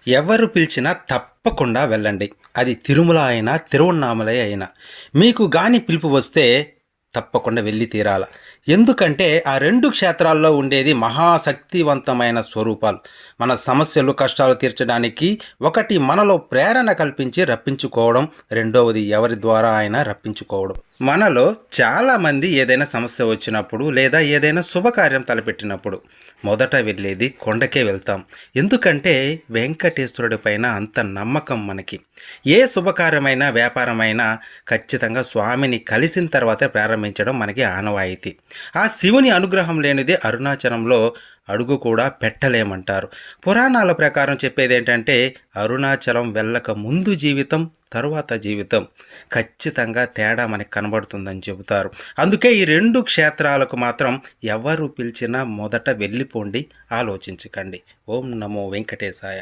ఎవరు పిలిచినా తప్పకుండా వెళ్ళండి. అది తిరుమల అయినా, తిరువన్నామలై అయినా. మీకు గాని పిలుపు వస్తే తప్పకుండా వెళ్ళి తీరాల. ఎందుకంటే ఆ 2 క్షేత్రాల్లో ఉండేది మహాశక్తివంతమైన స్వరూపాలు. మన సమస్యలు, కష్టాలు తీర్చడానికి ఒకటి మనలో ప్రేరణ కల్పించి రప్పించుకోవడం, రెండవది ఎవరి ద్వారా అయినా రప్పించుకోవడం. మనలో చాలామంది ఏదైనా సమస్య వచ్చినప్పుడు లేదా ఏదైనా శుభకార్యం తలపెట్టినప్పుడు మొదట వెళ్ళేది కొండకే వెళ్తాం. ఎందుకంటే వెంకటేశ్వరుడి పైన అంత నమ్మకం మనకి. ఏ శుభకార్యమైనా, వ్యాపారమైనా ఖచ్చితంగా స్వామిని కలిసిన తర్వాతే ప్రారంభించడం మనకి ఆనవాయితీ. ఆ శివుని అనుగ్రహం లేనిదే అరుణాచలంలో అడుగు కూడా పెట్టలేమంటారు. పురాణాల ప్రకారం చెప్పేదేంటంటే అరుణాచలం వెళ్ళక ముందు జీవితం, తరువాత జీవితం ఖచ్చితంగా తేడా మనకు కనబడుతుందని చెబుతారు. అందుకే ఈ 2 క్షేత్రాలకు మాత్రం ఎవరు పిలిచినా మొదట వెళ్ళిపోండి, ఆలోచించకండి. ఓం నమో వెంకటేశాయ.